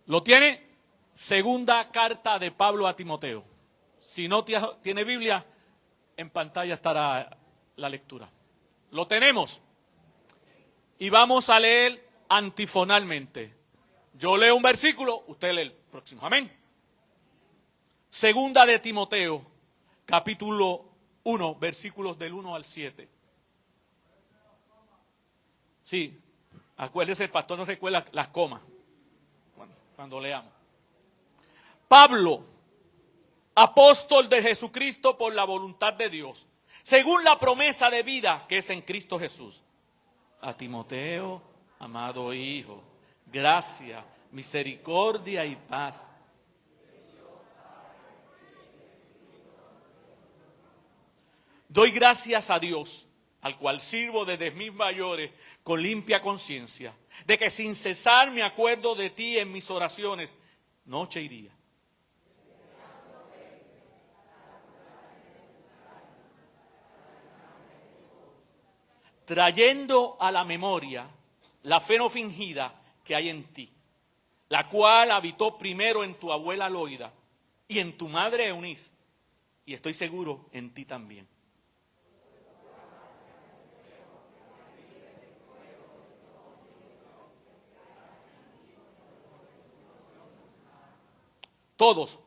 ¿Lo tiene? Segunda carta de Pablo a Timoteo. Si no tiene Biblia, en pantalla estará la lectura. Lo tenemos. Y vamos a leer antifonalmente. Yo leo un versículo, usted lee el próximo. Amén. Segunda de Timoteo, capítulo 1, versículos del 1 al 7. Sí, acuérdese, el pastor nos recuerda las comas cuando leamos. Pablo, apóstol de Jesucristo por la voluntad de Dios, según la promesa de vida que es en Cristo Jesús. A Timoteo, amado hijo, gracia, misericordia y paz. Doy gracias a Dios, al cual sirvo desde mis mayores con limpia conciencia, de que sin cesar me acuerdo de ti en mis oraciones, noche y día. Trayendo a la memoria la fe no fingida que hay en ti, la cual habitó primero en tu abuela Loida y en tu madre Eunice, y estoy seguro en ti también. Todos,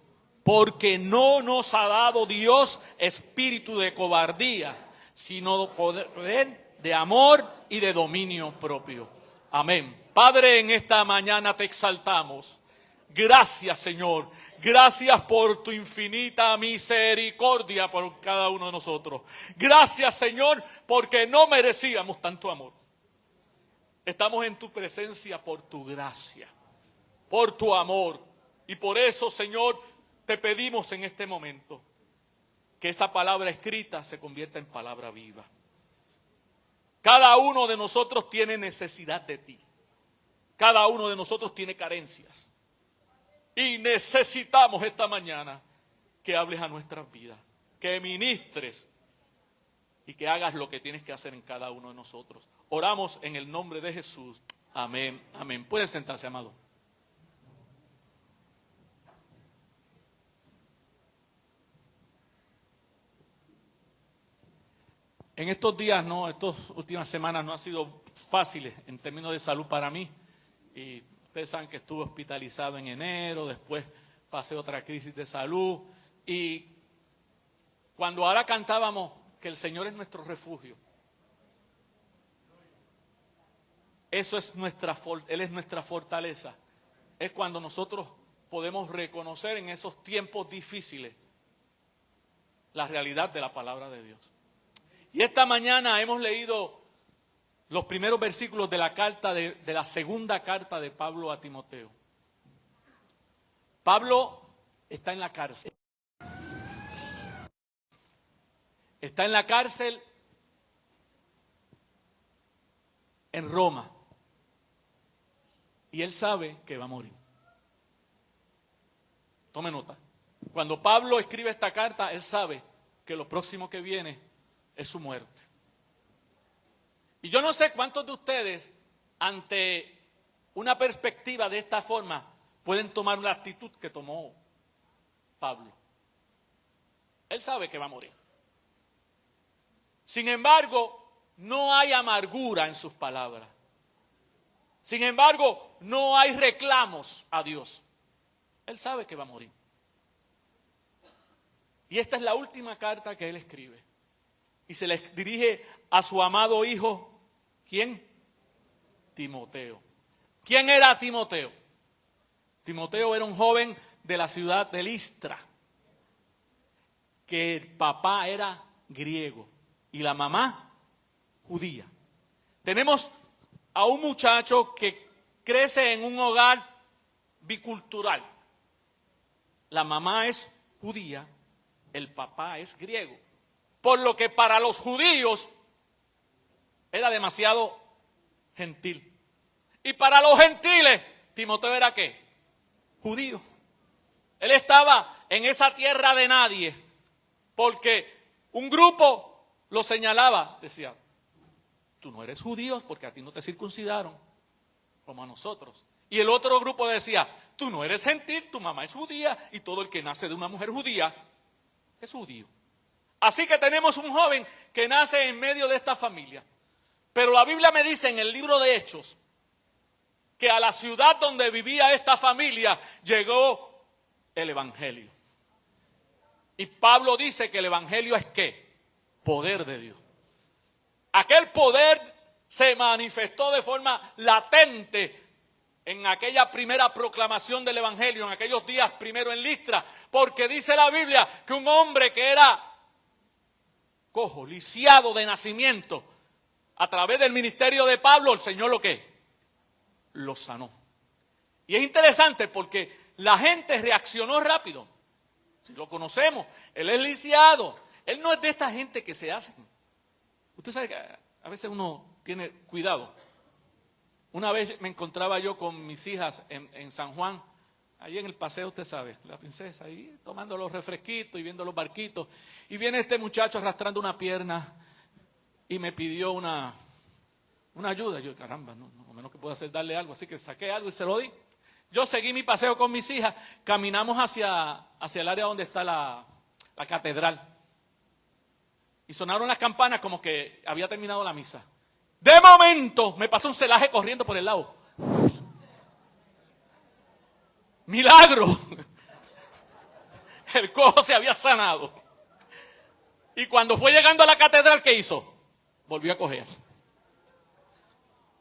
porque no nos ha dado Dios espíritu de cobardía, sino poder de amor y de dominio propio. Amén. Padre, en esta mañana te exaltamos. Gracias, Señor. Gracias por tu infinita misericordia por cada uno de nosotros. Gracias, Señor, porque no merecíamos tanto amor. Estamos en tu presencia por tu gracia, por tu amor. Y por eso, Señor, te pedimos en este momento que esa palabra escrita se convierta en palabra viva. Cada uno de nosotros tiene necesidad de ti. Cada uno de nosotros tiene carencias. Y necesitamos esta mañana que hables a nuestras vidas, que ministres y que hagas lo que tienes que hacer en cada uno de nosotros. Oramos en el nombre de Jesús. Amén, amén. Pueden sentarse, amado. En estos días, estas últimas semanas no han sido fáciles en términos de salud para mí. Y ustedes saben que estuve hospitalizado en enero, después pasé otra crisis de salud. Y cuando ahora cantábamos que el Señor es nuestro refugio, eso es Él es nuestra fortaleza. Es cuando nosotros podemos reconocer en esos tiempos difíciles la realidad de la palabra de Dios. Y esta mañana hemos leído los primeros versículos de la carta de la segunda carta de Pablo a Timoteo. Pablo está en la cárcel. Está en la cárcel en Roma. Y él sabe que va a morir. Tome nota. Cuando Pablo escribe esta carta, él sabe que lo próximo que viene es su muerte. Y yo no sé cuántos de ustedes, ante una perspectiva de esta forma, pueden tomar la actitud que tomó Pablo. Él sabe que va a morir. Sin embargo, no hay amargura en sus palabras. Sin embargo, no hay reclamos a Dios. Él sabe que va a morir. Y esta es la última carta que él escribe. Y se le dirige a su amado hijo, ¿quién? Timoteo. ¿Quién era Timoteo? Timoteo era un joven de la ciudad de Listra, que el papá era griego y la mamá judía. Tenemos a un muchacho que crece en un hogar bicultural. La mamá es judía, el papá es griego. Por lo que para los judíos era demasiado gentil. Y para los gentiles, Timoteo era ¿qué? Judío. Él estaba en esa tierra de nadie, porque un grupo lo señalaba, decía, tú no eres judío porque a ti no te circuncidaron, como a nosotros. Y el otro grupo decía, tú no eres gentil, tu mamá es judía y todo el que nace de una mujer judía es judío. Así que tenemos un joven que nace en medio de esta familia. Pero la Biblia me dice en el libro de Hechos que a la ciudad donde vivía esta familia llegó el evangelio. Y Pablo dice que el evangelio es ¿qué? Poder de Dios. Aquel poder se manifestó de forma latente en aquella primera proclamación del evangelio, en aquellos días primero en Listra, porque dice la Biblia que un hombre que era cojo, lisiado de nacimiento, a través del ministerio de Pablo, el Señor ¿lo qué? Lo sanó. Y es interesante porque la gente reaccionó rápido. Si lo conocemos, él es lisiado. Él no es de esta gente que se hacen. Usted sabe que a veces uno tiene cuidado. Una vez me encontraba yo con mis hijas en San Juan, ahí en el paseo, usted sabe, la princesa, ahí tomando los refresquitos y viendo los barquitos. Y viene este muchacho arrastrando una pierna y me pidió una ayuda. Yo, caramba, no menos que puedo hacer darle algo. Así que saqué algo y se lo di. Yo seguí mi paseo con mis hijas, caminamos hacia el área donde está la catedral. Y sonaron las campanas como que había terminado la misa. De momento me pasó un celaje corriendo por el lado. ¡Milagro! El cojo se había sanado. Y cuando fue llegando a la catedral, ¿qué hizo? Volvió a coger.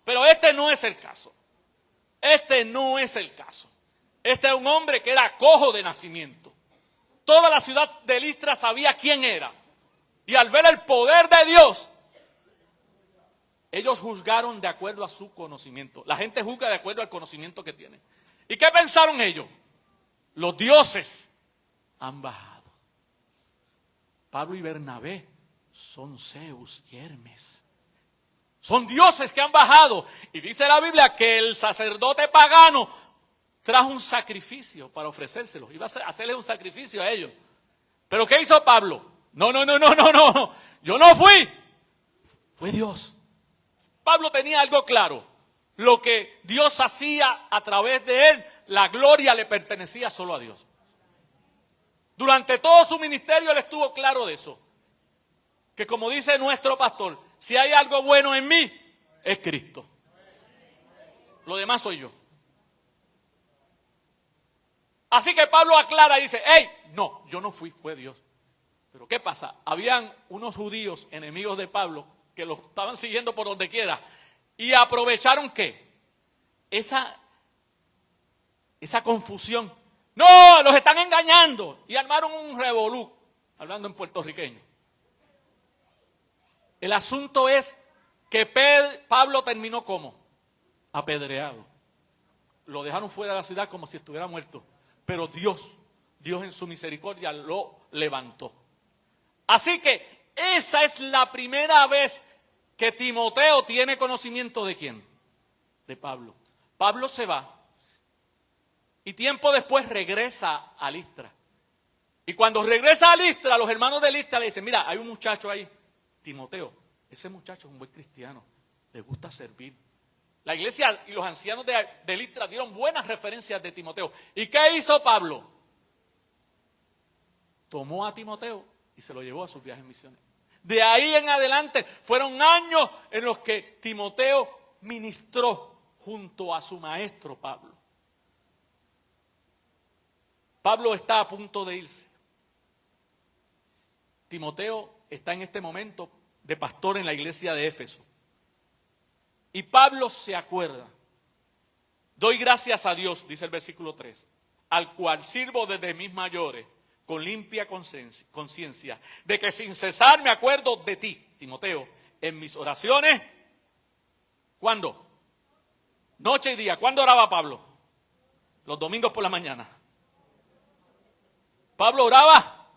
Pero este no es el caso. Este no es el caso. Este es un hombre que era cojo de nacimiento. Toda la ciudad de Listra sabía quién era. Y al ver el poder de Dios, ellos juzgaron de acuerdo a su conocimiento. La gente juzga de acuerdo al conocimiento que tiene. ¿Y qué pensaron ellos? Los dioses han bajado. Pablo y Bernabé son Zeus y Hermes. Son dioses que han bajado. Y dice la Biblia que el sacerdote pagano trajo un sacrificio para ofrecérselo. Iba a hacerle un sacrificio a ellos. ¿Pero qué hizo Pablo? No. Yo no fui. Fue Dios. Pablo tenía algo claro. Lo que Dios hacía a través de él, la gloria le pertenecía solo a Dios. Durante todo su ministerio él estuvo claro de eso. Que como dice nuestro pastor, si hay algo bueno en mí, es Cristo. Lo demás soy yo. Así que Pablo aclara y dice, hey, no, yo no fui, fue Dios. Pero ¿qué pasa? Habían unos judíos enemigos de Pablo que lo estaban siguiendo por donde quiera y aprovecharon ¿qué? Esa confusión. No, los están engañando y armaron un revolú, hablando en puertorriqueño. El asunto es que Pablo terminó como apedreado. Lo dejaron fuera de la ciudad como si estuviera muerto. Pero Dios en su misericordia lo levantó. Así que esa es la primera vez que Timoteo tiene conocimiento de ¿quién? De Pablo. Pablo se va y tiempo después regresa a Listra. Y cuando regresa a Listra, los hermanos de Listra le dicen, mira, hay un muchacho ahí, Timoteo, ese muchacho es un buen cristiano, le gusta servir. La iglesia y los ancianos de Listra dieron buenas referencias de Timoteo. ¿Y qué hizo Pablo? Tomó a Timoteo y se lo llevó a sus viajes misioneros. De ahí en adelante fueron años en los que Timoteo ministró junto a su maestro Pablo. Pablo está a punto de irse. Timoteo está en este momento de pastor en la iglesia de Éfeso. Y Pablo se acuerda. Doy gracias a Dios, dice el versículo 3, al cual sirvo desde mis mayores, con limpia conciencia, de que sin cesar me acuerdo de ti, Timoteo, en mis oraciones. ¿Cuándo? Noche y día. ¿Cuándo oraba Pablo? Los domingos por la mañana. Pablo oraba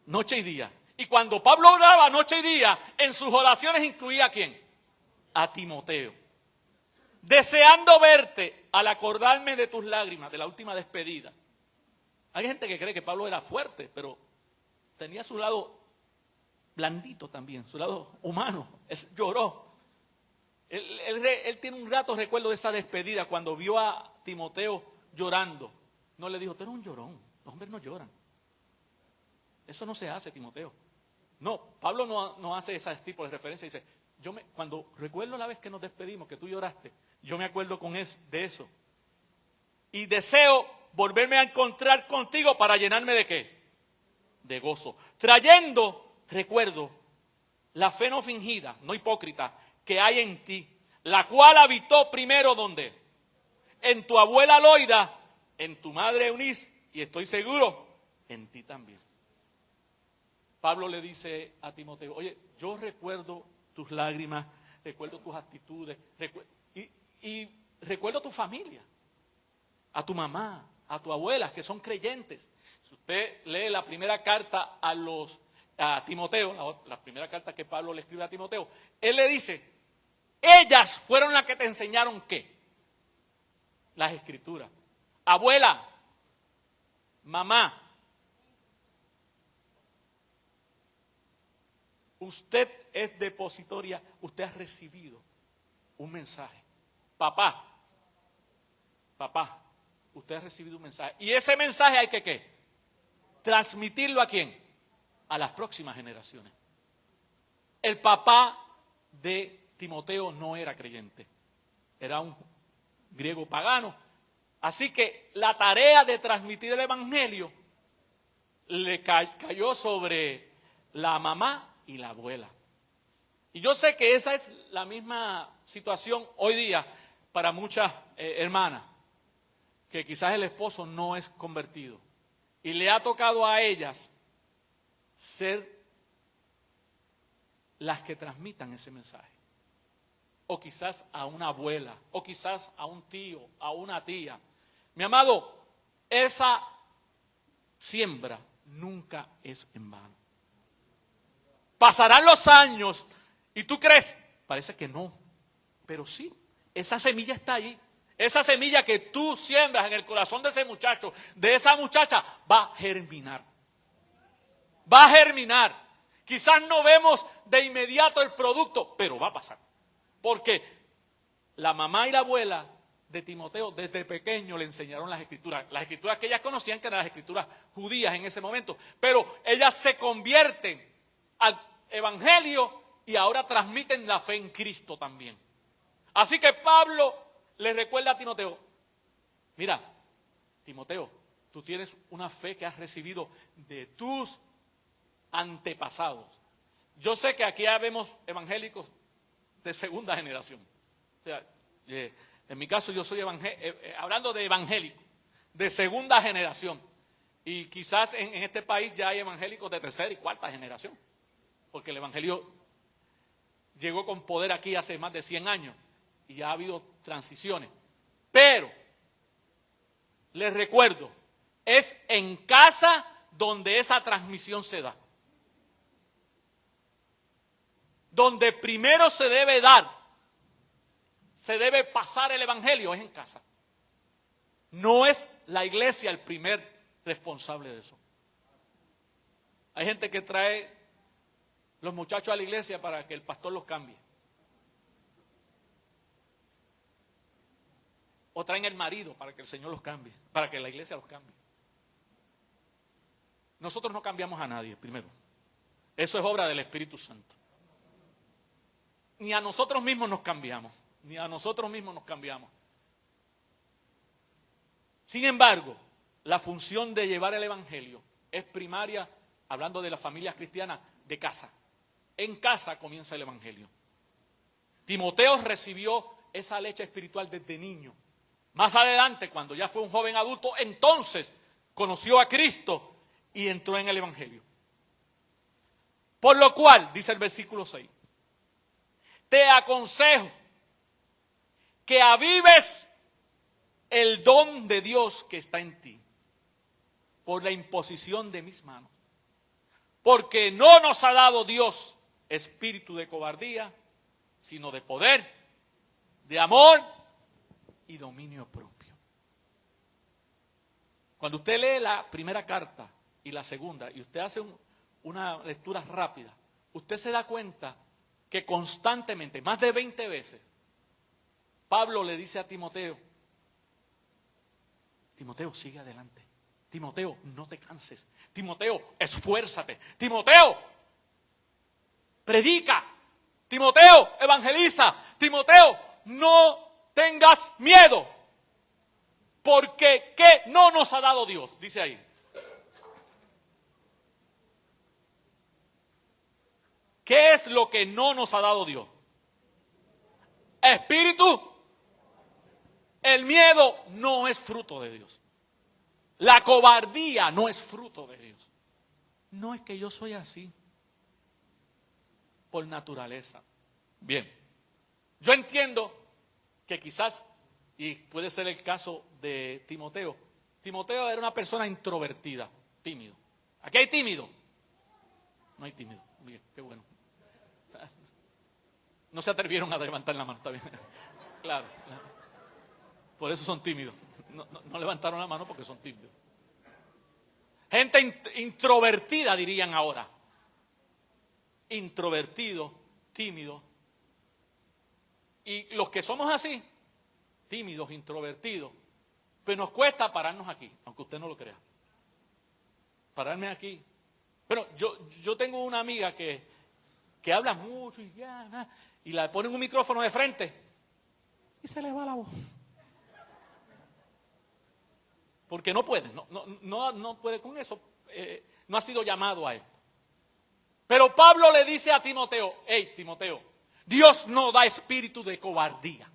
noche y día. Y cuando Pablo oraba noche y día, en sus oraciones incluía ¿a quién? A Timoteo. Deseando verte al acordarme de tus lágrimas, de la última despedida. Hay gente que cree que Pablo era fuerte, pero tenía su lado blandito también, su lado humano. Él lloró. Él tiene un grato recuerdo de esa despedida cuando vio a Timoteo llorando. No le dijo, tú eres un llorón, los hombres no lloran. Eso no se hace, Timoteo. No, Pablo no hace ese tipo de referencia. Dice, cuando recuerdo la vez que nos despedimos, que tú lloraste, yo me acuerdo de eso. Y deseo volverme a encontrar contigo para llenarme de ¿qué? De gozo. Trayendo, recuerdo, la fe no fingida, no hipócrita, que hay en ti, la cual habitó primero ¿dónde? En tu abuela Loida, en tu madre Eunice, y estoy seguro, en ti también. Pablo le dice a Timoteo, oye, yo recuerdo tus lágrimas, recuerdo tus actitudes, y recuerdo tu familia, a tu mamá, a tu abuela, que son creyentes. Si usted lee la primera carta a Timoteo, la primera carta que Pablo le escribe a Timoteo, él le dice, ellas fueron las que te enseñaron ¿qué? Las escrituras. Abuela, mamá, usted es depositoria, usted ha recibido un mensaje. Papá, usted ha recibido un mensaje. Y ese mensaje hay que ¿qué? Transmitirlo ¿a quién? A las próximas generaciones. El papá de Timoteo no era creyente, era un griego pagano. Así que la tarea de transmitir el evangelio le cayó sobre la mamá y la abuela. Y yo sé que esa es la misma situación hoy día para muchas hermanas, que quizás el esposo no es convertido y le ha tocado a ellas ser las que transmitan ese mensaje. O quizás a una abuela, o quizás a un tío, a una tía. Mi amado, esa siembra nunca es en vano. Pasarán los años y tú crees, parece que no, pero sí, esa semilla está ahí. Esa semilla que tú siembras en el corazón de ese muchacho, de esa muchacha, va a germinar. Va a germinar. Quizás no vemos de inmediato el producto, pero va a pasar. Porque la mamá y la abuela de Timoteo desde pequeño le enseñaron las escrituras que ellas conocían, que eran las escrituras judías en ese momento, pero ellas se convierten al evangelio y ahora transmiten la fe en Cristo también. Así que Pablo le recuerda a Timoteo, mira, Timoteo, tú tienes una fe que has recibido de tus antepasados. Yo sé que aquí ya vemos evangélicos de segunda generación. O sea, en mi caso yo soy hablando de evangélico, de segunda generación. Y quizás en este país ya hay evangélicos de tercera y cuarta generación. Porque el evangelio llegó con poder aquí hace más de 100 años y ya ha habido transiciones. Pero, les recuerdo, es en casa donde esa transmisión se da. Donde primero se debe dar, se debe pasar el evangelio, es en casa. No es la iglesia el primer responsable de eso. Hay gente que trae los muchachos a la iglesia para que el pastor los cambie. O traen el marido para que el Señor los cambie, para que la iglesia los cambie. Nosotros no cambiamos a nadie, primero. Eso es obra del Espíritu Santo. Ni a nosotros mismos nos cambiamos, ni a nosotros mismos nos cambiamos. Sin embargo, la función de llevar el evangelio es primaria, hablando de las familias cristianas, de casa. En casa comienza el evangelio. Timoteo recibió esa leche espiritual desde niño. Más adelante, cuando ya fue un joven adulto, entonces conoció a Cristo y entró en el evangelio. Por lo cual, dice el versículo 6, te aconsejo que avives el don de Dios que está en ti por la imposición de mis manos. Porque no nos ha dado Dios espíritu de cobardía, sino de poder, de amor y dominio propio. Cuando usted lee la primera carta y la segunda, y usted hace una lectura rápida, usted se da cuenta que constantemente, más de 20 veces, Pablo le dice a Timoteo, Timoteo, sigue adelante. Timoteo, no te canses. Timoteo, esfuérzate. Timoteo, predica. Timoteo, evangeliza. Timoteo, no tengas miedo. Porque ¿qué no nos ha dado Dios? Dice ahí. ¿Qué es lo que no nos ha dado Dios? Espíritu. El miedo no es fruto de Dios. La cobardía no es fruto de Dios. No es que yo soy así por naturaleza. Bien, yo entiendo que quizás, y puede ser el caso de Timoteo, Timoteo era una persona introvertida, tímido. ¿Aquí hay tímido? No hay tímido. Bien, qué bueno. No se atrevieron a levantar la mano, está bien. Claro. Por eso son tímidos. No levantaron la mano porque son tímidos. Gente introvertida, dirían ahora. Introvertido, tímido. Y los que somos así, tímidos, introvertidos, pues nos cuesta pararnos aquí, aunque usted no lo crea. Pararme aquí. Pero yo tengo una amiga que habla mucho y la ponen un micrófono de frente y se le va la voz. Porque no puede, no puede con eso, no ha sido llamado a esto. Pero Pablo le dice a Timoteo, hey Timoteo, Dios no da espíritu de cobardía.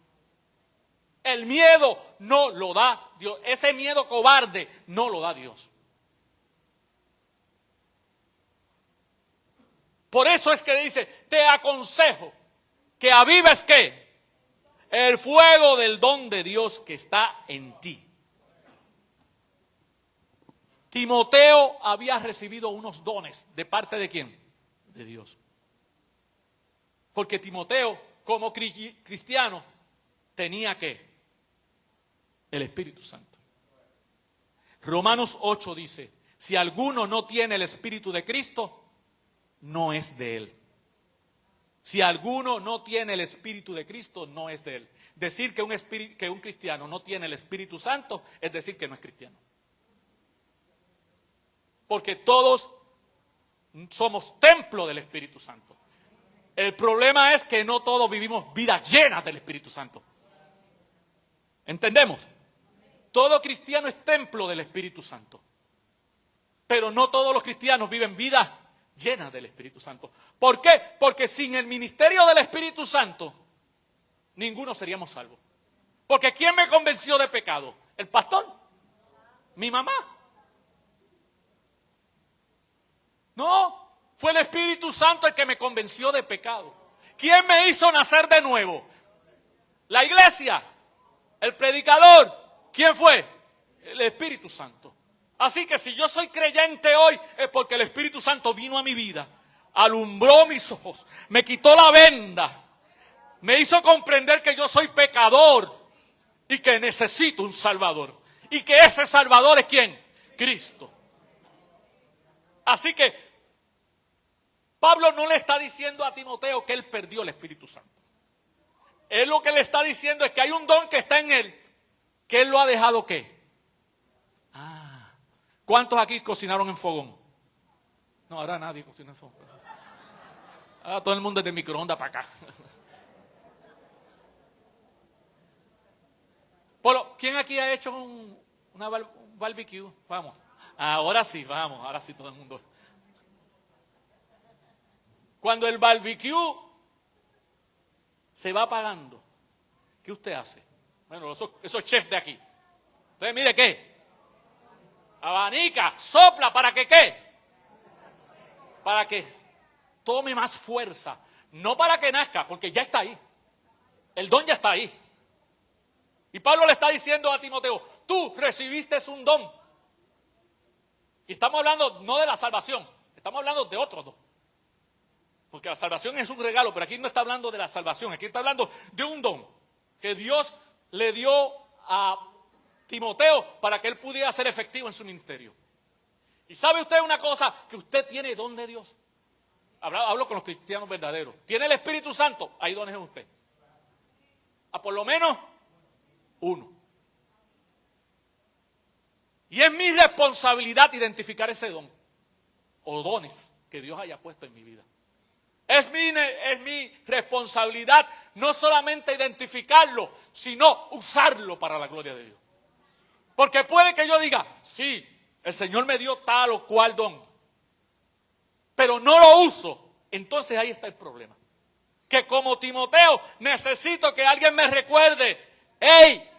El miedo no lo da Dios, ese miedo cobarde no lo da Dios. Por eso es que dice, te aconsejo que avives ¿qué? El fuego del don de Dios que está en ti. Timoteo había recibido unos dones. ¿De parte de quién? De Dios. Porque Timoteo, como cristiano, tenía ¿qué? El Espíritu Santo. Romanos 8 dice, si alguno no tiene el Espíritu de Cristo, no es de él. Si alguno no tiene el Espíritu de Cristo, no es de él. Decir que un cristiano no tiene el Espíritu Santo es decir que no es cristiano. Porque todos somos templo del Espíritu Santo. El problema es que no todos vivimos vidas llenas del Espíritu Santo. ¿Entendemos? Todo cristiano es templo del Espíritu Santo. Pero no todos los cristianos viven vidas llenas del Espíritu Santo. ¿Por qué? Porque sin el ministerio del Espíritu Santo, ninguno seríamos salvos. Porque ¿quién me convenció de pecado? ¿El pastor? ¿Mi mamá? No, fue el Espíritu Santo el que me convenció de pecado. ¿Quién me hizo nacer de nuevo? ¿La iglesia? ¿El predicador? ¿Quién fue? El Espíritu Santo. Así que si yo soy creyente hoy es porque el Espíritu Santo vino a mi vida, alumbró mis ojos, me quitó la venda, me hizo comprender que yo soy pecador y que necesito un Salvador. Y que ese Salvador es ¿quién? Cristo. Así que Pablo no le está diciendo a Timoteo que él perdió el Espíritu Santo. Él lo que le está diciendo es que hay un don que está en él, que él lo ha dejado ¿qué? ¿Cuántos aquí cocinaron en fogón? No, ahora nadie cocina en fogón. Ahora todo el mundo es de microondas para acá. Polo, ¿quién aquí ha hecho un barbecue? Vamos. Ahora sí, vamos, ahora sí todo el mundo. Cuando el barbecue se va apagando, ¿qué usted hace? Bueno, esos chefs de aquí. Entonces, mire, ¿qué? Abanica, sopla, ¿para que qué? Para que tome más fuerza. No para que nazca, porque ya está ahí. El don ya está ahí. Y Pablo le está diciendo a Timoteo, tú recibiste un don. Y estamos hablando no de la salvación, estamos hablando de otro don. Porque la salvación es un regalo, pero aquí no está hablando de la salvación, aquí está hablando de un don que Dios le dio a Timoteo para que él pudiera ser efectivo en su ministerio. Y sabe usted una cosa, que usted tiene don de Dios. Hablo con los cristianos verdaderos. Tiene el Espíritu Santo, hay dones en usted. A por lo menos uno. Y es mi responsabilidad identificar ese don o dones que Dios haya puesto en mi vida. Es mi responsabilidad no solamente identificarlo, sino usarlo para la gloria de Dios. Porque puede que yo diga, sí, el Señor me dio tal o cual don, pero no lo uso. Entonces ahí está el problema. Que como Timoteo necesito que alguien me recuerde, hey,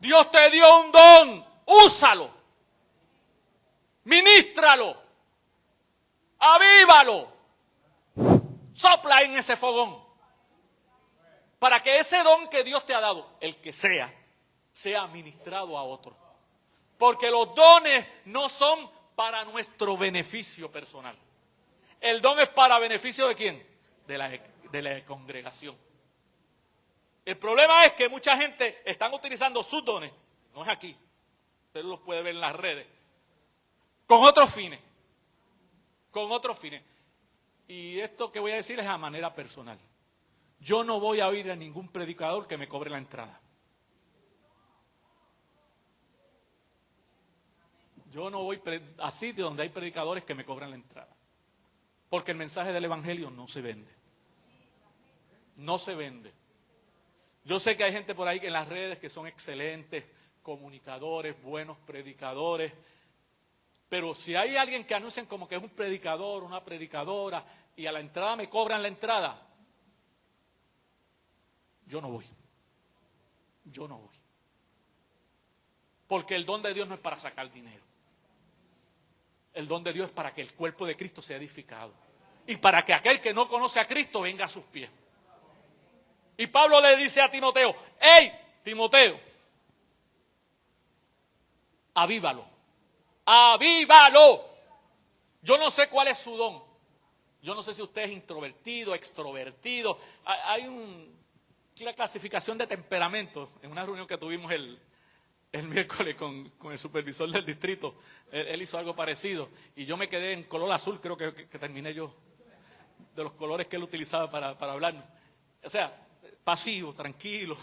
Dios te dio un don, úsalo, ministralo, avívalo, sopla en ese fogón, para que ese don que Dios te ha dado, el que sea ministrado a otro. Porque los dones no son para nuestro beneficio personal. El don es para beneficio ¿de quién? De la congregación. El problema es que mucha gente están utilizando sus dones, no es aquí, usted los puede ver en las redes, con otros fines. Con otros fines. Y esto que voy a decir es a manera personal. Yo no voy a oír a ningún predicador que me cobre la entrada. Yo no voy a sitios donde hay predicadores que me cobran la entrada. Porque el mensaje del evangelio no se vende. No se vende. Yo sé que hay gente por ahí en las redes que son excelentes comunicadores, buenos predicadores. Pero si hay alguien que anuncian como que es un predicador, una predicadora, y a la entrada me cobran la entrada, yo no voy. Yo no voy. Porque el don de Dios no es para sacar dinero. El don de Dios es para que el cuerpo de Cristo sea edificado. Y para que aquel que no conoce a Cristo venga a sus pies. Y Pablo le dice a Timoteo, hey, Timoteo, avívalo. ¡Avívalo! Yo no sé cuál es su don. Yo no sé si usted es introvertido, extrovertido. Hay una clasificación de temperamento. En una reunión que tuvimos el miércoles con el supervisor del distrito, él hizo algo parecido. Y yo me quedé en color azul, creo que terminé yo, de los colores que él utilizaba para hablarnos. O sea, pasivo, tranquilo.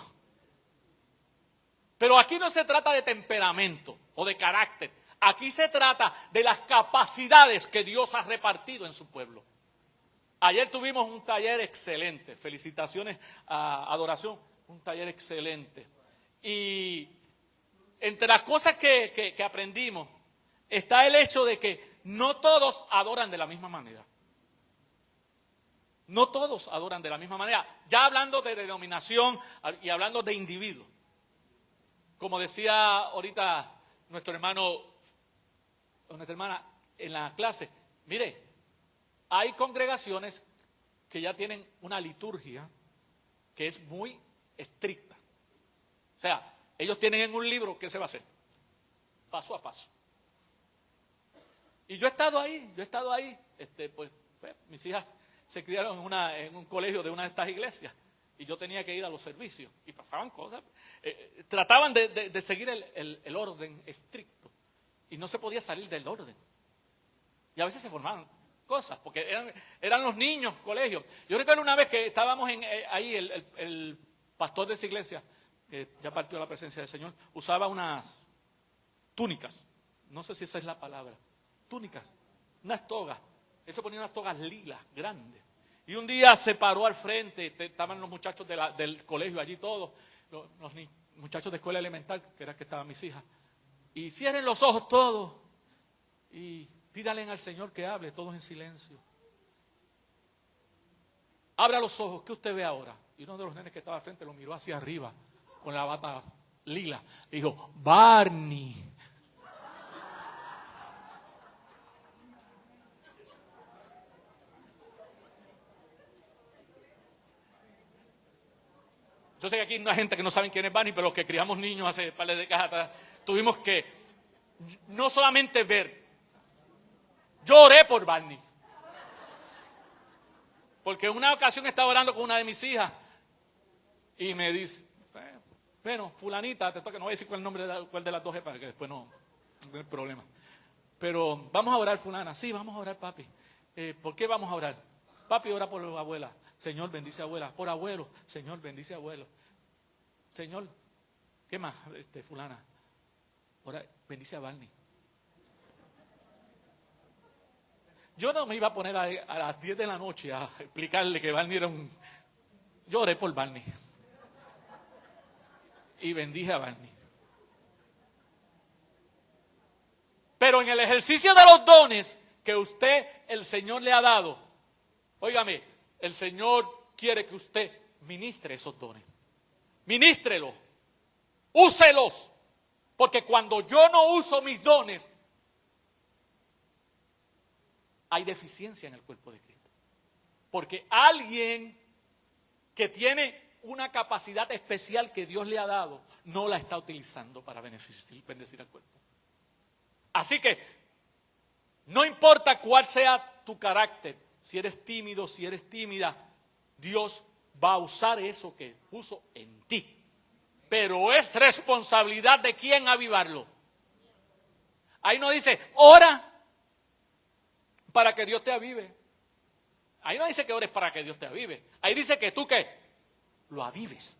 Pero aquí no se trata de temperamento o de carácter. Aquí se trata de las capacidades que Dios ha repartido en su pueblo. Ayer tuvimos un taller excelente. Felicitaciones a Adoración. Un taller excelente. Y entre las cosas que aprendimos está el hecho de que no todos adoran de la misma manera. No todos adoran de la misma manera. Ya hablando de denominación y hablando de individuos. Como decía ahorita nuestra hermana en la clase, mire, hay congregaciones que ya tienen una liturgia que es muy estricta. O sea, ellos tienen en un libro qué se va a hacer, paso a paso. Y yo he estado ahí, pues mis hijas se criaron en un colegio de una de estas iglesias y yo tenía que ir a los servicios y pasaban cosas. Trataban de seguir el orden estricto y no se podía salir del orden. Y a veces se formaban cosas, porque eran los niños, colegios. Yo recuerdo una vez que estábamos ahí, el pastor de esa iglesia, que ya partió la presencia del Señor, usaba unas túnicas, no sé si esa es la palabra, túnicas, unas togas. Él se ponía unas togas lilas, grandes. Y un día se paró al frente, estaban los muchachos del colegio allí todos, los muchachos de escuela elemental, que era que estaban mis hijas. Y cierren los ojos todos y pídale al Señor que hable, todos en silencio. Abra los ojos, ¿qué usted ve ahora? Y uno de los nenes que estaba al frente lo miró hacia arriba con la bata lila. Y dijo, Barney. Yo sé que aquí no hay gente que no sabe quién es Barney, pero los que criamos niños hace un par de décadas atrás, tuvimos que no solamente ver. Yo oré por Barney. Porque en una ocasión estaba orando con una de mis hijas y me dice, bueno, fulanita, te toca, no voy a decir cuál de las dos es para que después no hay problema. Pero vamos a orar, fulana. Sí, vamos a orar, papi. ¿Por qué vamos a orar? Papi, ora por la abuela. Señor, bendice a abuela. Por abuelo. Señor, bendice a abuelo. Señor, ¿qué más, fulana? Ahora bendice a Barney. Yo no me iba a poner a las 10 de la noche a explicarle que Barney era un... Yo oré por Barney. Y bendije a Barney. Pero en el ejercicio de los dones que usted, el Señor le ha dado, óigame, el Señor quiere que usted ministre esos dones. Ministrelo. Úselos. Porque cuando yo no uso mis dones, hay deficiencia en el cuerpo de Cristo. Porque alguien que tiene una capacidad especial que Dios le ha dado, no la está utilizando para bendecir al cuerpo. Así que, no importa cuál sea tu carácter, si eres tímido, si eres tímida, Dios va a usar eso que puso en ti. Pero es responsabilidad de quién avivarlo. Ahí no dice, ora para que Dios te avive. Ahí no dice que ores para que Dios te avive. Ahí dice que tú ¿qué? Lo avives.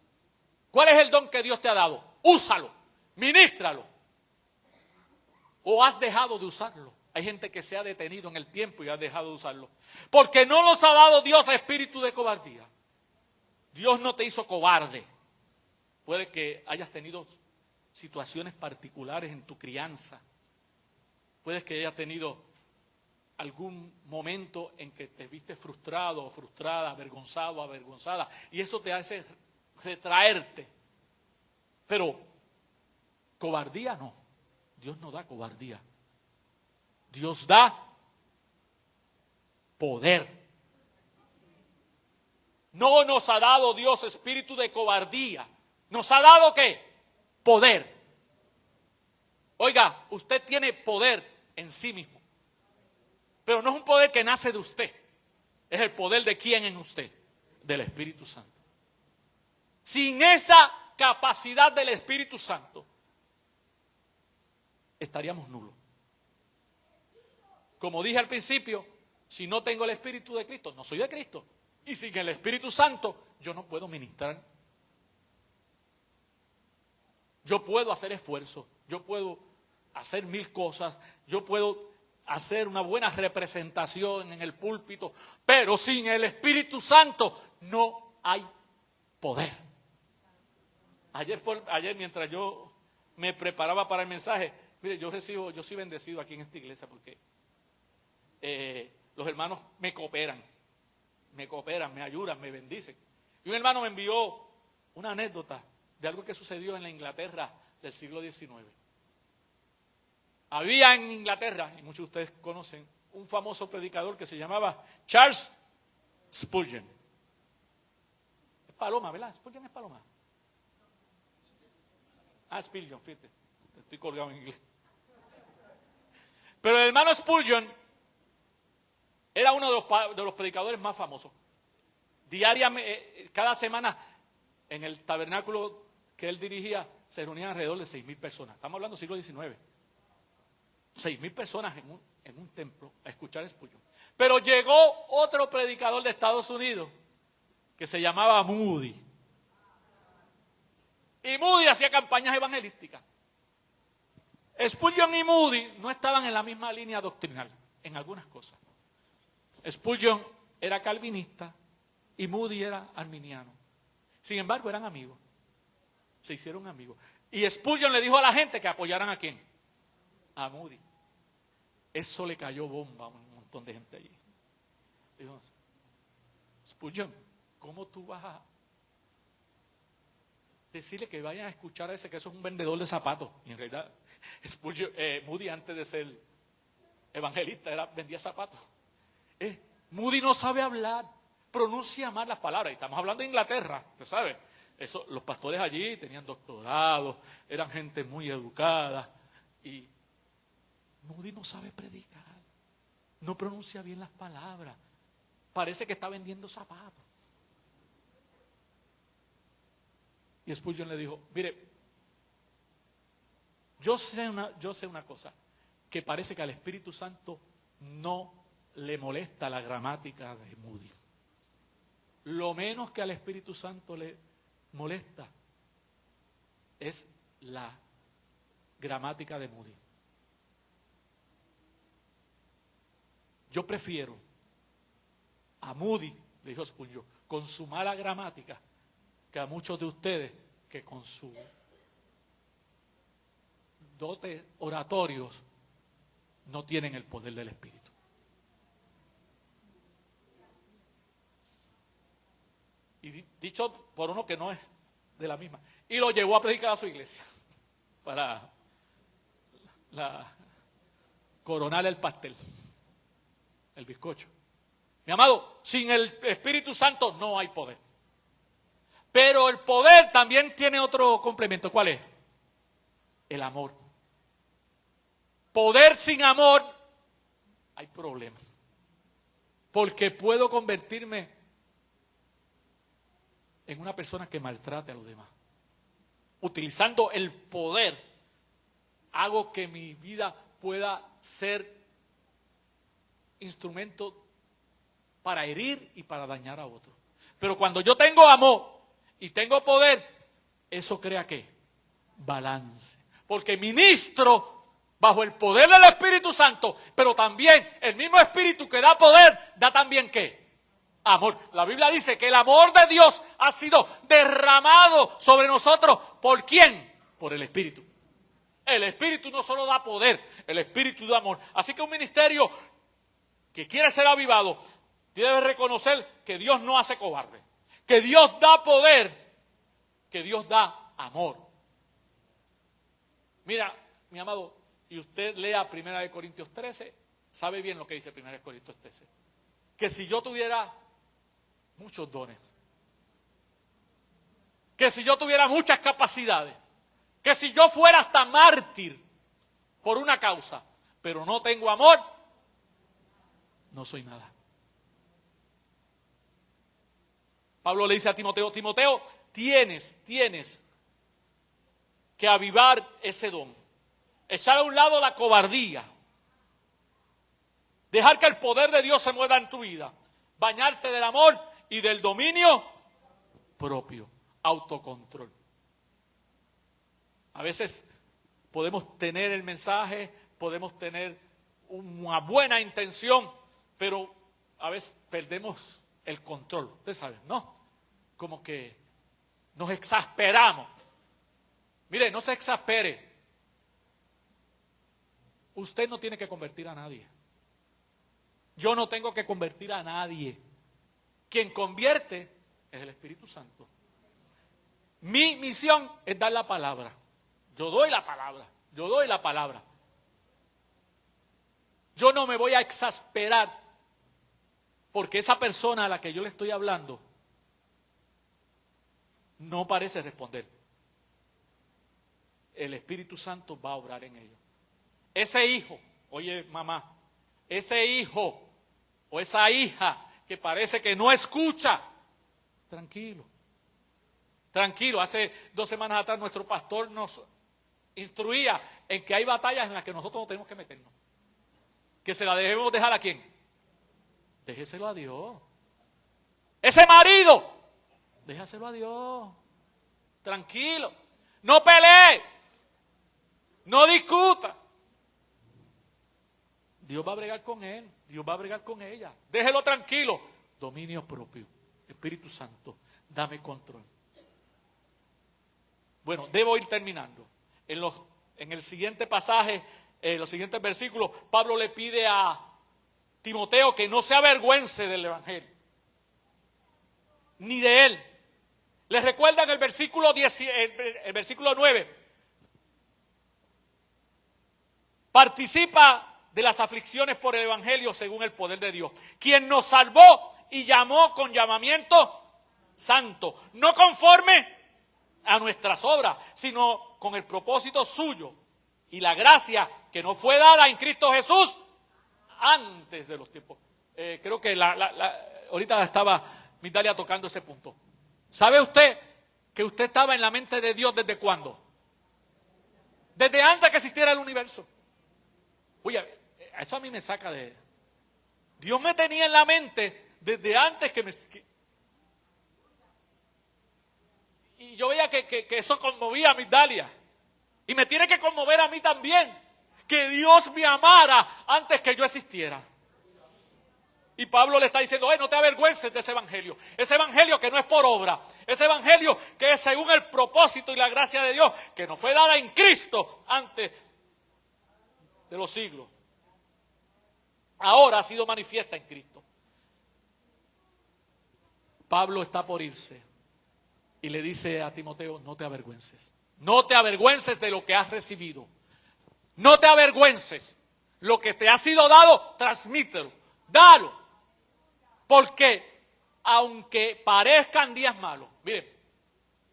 ¿Cuál es el don que Dios te ha dado? Úsalo, ministralo. ¿O has dejado de usarlo? Hay gente que se ha detenido en el tiempo y ha dejado de usarlo. Porque no nos ha dado Dios espíritu de cobardía. Dios no te hizo cobarde. Puede que hayas tenido situaciones particulares en tu crianza. Puede que hayas tenido algún momento en que te viste frustrado o frustrada, avergonzado o avergonzada. Y eso te hace retraerte. Pero cobardía no. Dios no da cobardía. Dios da poder. No nos ha dado Dios espíritu de cobardía. ¿Nos ha dado qué? Poder. Oiga, usted tiene poder en sí mismo. Pero no es un poder que nace de usted. Es el poder de quién en usted. Del Espíritu Santo. Sin esa capacidad del Espíritu Santo, estaríamos nulos. Como dije al principio, si no tengo el Espíritu de Cristo, no soy de Cristo. Y sin el Espíritu Santo, yo no puedo ministrar. Yo puedo hacer esfuerzo, yo puedo hacer 1000 cosas, yo puedo hacer una buena representación en el púlpito, pero sin el Espíritu Santo no hay poder. Ayer mientras yo me preparaba para el mensaje, mire, yo soy bendecido aquí en esta iglesia porque los hermanos me cooperan, me ayudan, me bendicen. Y un hermano me envió una anécdota de algo que sucedió en la Inglaterra del siglo XIX. Había en Inglaterra, y muchos de ustedes conocen, un famoso predicador que se llamaba Charles Spurgeon. Es paloma, ¿verdad? Spurgeon es paloma. Spurgeon, fíjate, estoy colgado en inglés. Pero el hermano Spurgeon era uno de los predicadores más famosos. Diariamente, cada semana, en el tabernáculo que él dirigía, se reunían alrededor de 6,000 personas. Estamos hablando del siglo XIX. 6,000 personas en un templo a escuchar Spurgeon. Pero llegó otro predicador de Estados Unidos que se llamaba Moody. Y Moody hacía campañas evangelísticas. Spurgeon y Moody no estaban en la misma línea doctrinal en algunas cosas. Spurgeon era calvinista y Moody era arminiano. Sin embargo, eran amigos. Se hicieron amigos. Y Spurgeon le dijo a la gente que apoyaran ¿a quién? A Moody. Eso le cayó bomba a un montón de gente allí. Dijo, Spurgeon, ¿cómo tú vas a decirle que vayan a escuchar a ese que eso es un vendedor de zapatos? Y en realidad, Moody antes de ser evangelista vendía zapatos. Moody no sabe hablar, pronuncia mal las palabras. Y estamos hablando de Inglaterra, usted sabe. Los pastores allí tenían doctorados, eran gente muy educada. Y Moody no sabe predicar, no pronuncia bien las palabras, parece que está vendiendo zapatos. Y Spurgeon le dijo, mire, yo sé una cosa, que parece que al Espíritu Santo no le molesta la gramática de Moody. Lo menos que al Espíritu Santo le molesta es la gramática de Moody. Yo prefiero a Moody, le dijo Spurgeon, con su mala gramática, que a muchos de ustedes que con sus dotes oratorios no tienen el poder del Espíritu. Y dicho por uno que no es de la misma. Y lo llevó a predicar a su iglesia para coronar el pastel, el bizcocho. Mi amado, sin el Espíritu Santo no hay poder. Pero el poder también tiene otro complemento. ¿Cuál es? El amor. Poder sin amor, hay problema. Porque puedo convertirme en una persona que maltrate a los demás. Utilizando el poder, hago que mi vida pueda ser instrumento para herir y para dañar a otros. Pero cuando yo tengo amor y tengo poder, eso crea ¿qué? Balance. Porque ministro bajo el poder del Espíritu Santo, pero también el mismo Espíritu que da poder, da también ¿qué? Amor. La Biblia dice que el amor de Dios ha sido derramado sobre nosotros. ¿Por quién? Por el Espíritu. El Espíritu no solo da poder, el Espíritu da amor. Así que un ministerio que quiere ser avivado debe reconocer que Dios no hace cobarde, que Dios da poder, que Dios da amor. Mira, mi amado, y usted lea 1 Corintios 13, sabe bien lo que dice 1 Corintios 13. Que si yo tuviera muchos dones, que si yo tuviera muchas capacidades, que si yo fuera hasta mártir por una causa, pero no tengo amor, no soy nada. Pablo le dice a Timoteo, Timoteo, tienes que avivar ese don. Echar a un lado la cobardía. Dejar que el poder de Dios se mueva en tu vida. Bañarte del amor y del dominio propio. Autocontrol. A veces podemos tener el mensaje, podemos tener una buena intención, pero a veces perdemos el control. Ustedes saben, ¿no? Como que nos exasperamos. Mire, no se exaspere. Usted no tiene que convertir a nadie. Yo no tengo que convertir a nadie. Quien convierte es el Espíritu Santo. Mi misión es dar la palabra. Yo doy la palabra. Yo doy la palabra. Yo no me voy a exasperar porque esa persona a la que yo le estoy hablando no parece responder. El Espíritu Santo va a obrar en ellos. Ese hijo, oye mamá, ese hijo o esa hija que parece que no escucha, tranquilo, tranquilo. Hace 2 semanas atrás nuestro pastor nos instruía en que hay batallas en las que nosotros no tenemos que meternos. Que se la debemos dejar ¿a quién? Déjeselo a Dios. Ese marido, déjaselo a Dios. Tranquilo. No pelee. No discuta. Dios va a bregar con él. Dios va a bregar con ella. Déjelo tranquilo. Dominio propio. Espíritu Santo, dame control. Bueno, debo ir terminando. En el siguiente pasaje, en los siguientes versículos, Pablo le pide a Timoteo que no se avergüence del Evangelio, ni de él. Les recuerdan el versículo 9. Participa de las aflicciones por el Evangelio según el poder de Dios, quien nos salvó y llamó con llamamiento santo, no conforme a nuestras obras, sino con el propósito suyo y la gracia que nos fue dada en Cristo Jesús antes de los tiempos. Creo que ahorita estaba Migdalia tocando ese punto. ¿Sabe usted que usted estaba en la mente de Dios desde cuándo? Desde antes que existiera el universo. Oye, eso a mí me saca de... Dios me tenía en la mente desde antes y yo veía que eso conmovía a Migdalia. Y me tiene que conmover a mí también. Que Dios me amara antes que yo existiera. Y Pablo le está diciendo, no te avergüences de ese evangelio. Ese evangelio que no es por obra. Ese evangelio que es según el propósito y la gracia de Dios, que nos fue dada en Cristo antes de los siglos. Ahora ha sido manifiesta en Cristo. Pablo está por irse y le dice a Timoteo, no te avergüences. No te avergüences de lo que has recibido. No te avergüences. Lo que te ha sido dado, transmítelo. Dalo. Porque aunque parezcan días malos, miren,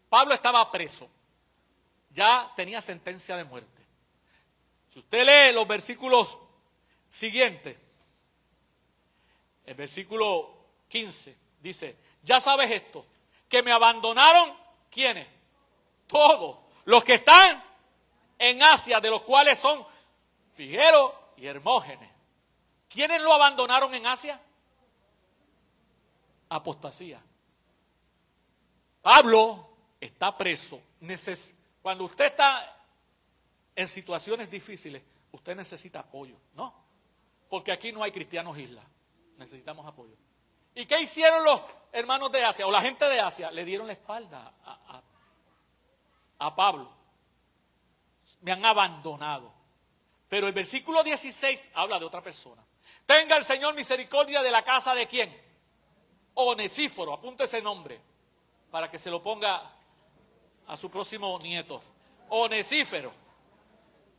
Pablo estaba preso, ya tenía sentencia de muerte. Si usted lee los versículos siguientes, el versículo 15 dice, ya sabes esto, que me abandonaron, ¿quiénes? Todos los que están en Asia, de los cuales son Figelo y Hermógenes. ¿Quiénes lo abandonaron en Asia? Apostasía. Pablo está preso. Cuando usted está en situaciones difíciles, usted necesita apoyo, ¿no? Porque aquí no hay cristianos islas. Necesitamos apoyo. ¿Y qué hicieron los hermanos de Asia o la gente de Asia? Le dieron la espalda a Pablo. Me han abandonado. Pero el versículo 16 habla de otra persona. Tenga el Señor misericordia de la casa de ¿quién? Onesíforo, apunte ese nombre para que se lo ponga a su próximo nieto. Onesíforo.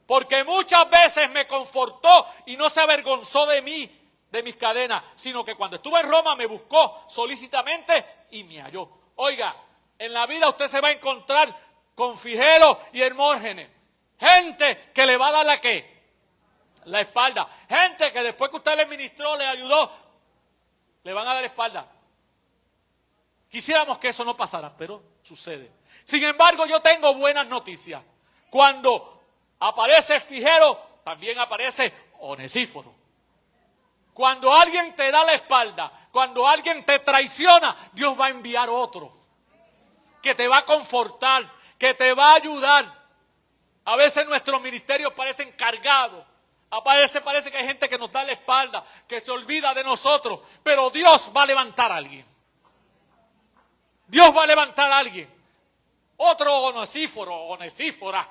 Porque muchas veces me confortó y no se avergonzó de mí, de mis cadenas, sino que cuando estuve en Roma me buscó solícitamente y me halló. Oiga, en la vida usted se va a encontrar con Figelo y Hermógenes. Gente que le va a dar la ¿qué? La espalda. Gente que después que usted le ministró, le ayudó, le van a dar la espalda. Quisiéramos que eso no pasara, pero sucede. Sin embargo, yo tengo buenas noticias. Cuando aparece Figelo, también aparece Onesíforo. Cuando alguien te da la espalda, cuando alguien te traiciona, Dios va a enviar otro que te va a confortar, que te va a ayudar. A veces nuestros ministerios parecen cargados. A veces parece que hay gente que nos da la espalda, que se olvida de nosotros. Pero Dios va a levantar a alguien. Dios va a levantar a alguien. Otro Onesíforo, Onesífora,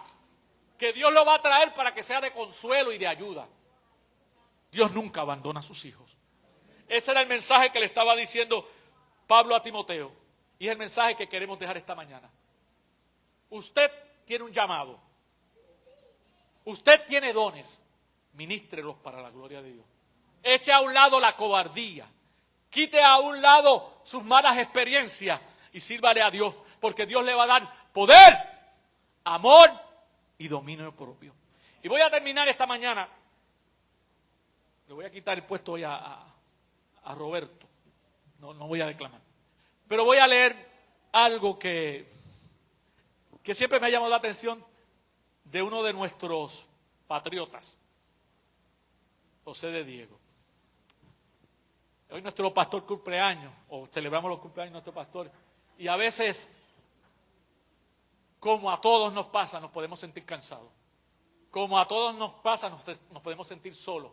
que Dios lo va a traer para que sea de consuelo y de ayuda. Dios nunca abandona a sus hijos. Ese era el mensaje que le estaba diciendo Pablo a Timoteo. Y es el mensaje que queremos dejar esta mañana. Usted tiene un llamado. Usted tiene dones. Ministrelos para la gloria de Dios. Eche a un lado la cobardía. Quite a un lado sus malas experiencias y sírvale a Dios. Porque Dios le va a dar poder, amor y dominio propio. Y voy a terminar esta mañana. Le voy a quitar el puesto hoy a Roberto. No voy a declamar. Pero voy a leer algo que siempre me ha llamado la atención de uno de nuestros patriotas, José de Diego. Hoy nuestro pastor cumpleaños, o celebramos los cumpleaños de nuestro pastor, y a veces, como a todos nos pasa, nos podemos sentir cansados. Como a todos nos pasa, nos podemos sentir solos.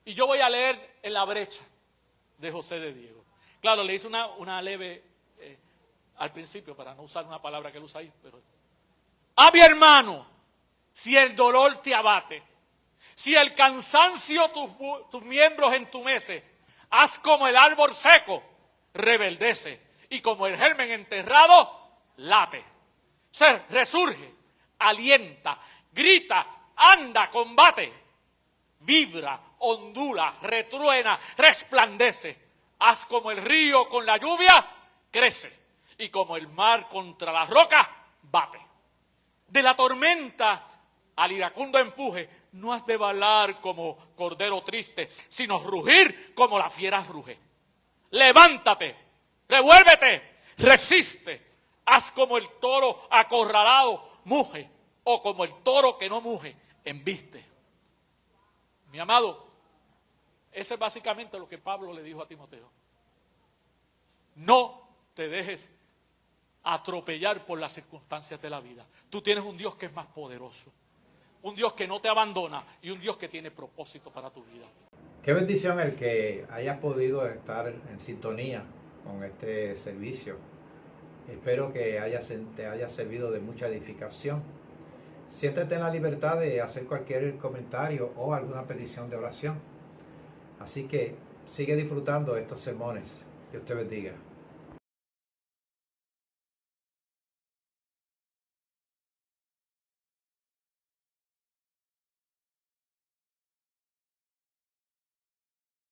Y yo voy a leer En la brecha de José de Diego. Claro, le hice una leve al principio, para no usar una palabra que él usa ahí, pero... A mi hermano, si el dolor te abate, si el cansancio tus miembros entumece, haz como el árbol seco, rebeldece, y como el germen enterrado, late. Resurge, alienta, grita, anda, combate, vibra, ondula, retruena, resplandece. Haz como el río con la lluvia, crece, y como el mar contra la roca, bate. De la tormenta al iracundo empuje, no has de balar como cordero triste, sino rugir como la fiera ruge. Levántate, revuélvete, resiste, haz como el toro acorralado muge, o como el toro que no muge, embiste. Mi amado, ese es básicamente lo que Pablo le dijo a Timoteo. No te dejes atropellar por las circunstancias de la vida. Tú tienes un Dios que es más poderoso, un Dios que no te abandona y un Dios que tiene propósito para tu vida. Qué bendición el que hayas podido estar en sintonía con este servicio. Espero que te haya servido de mucha edificación. Siéntete en la libertad de hacer cualquier comentario o alguna petición de oración. Así que sigue disfrutando estos sermones. Dios te bendiga.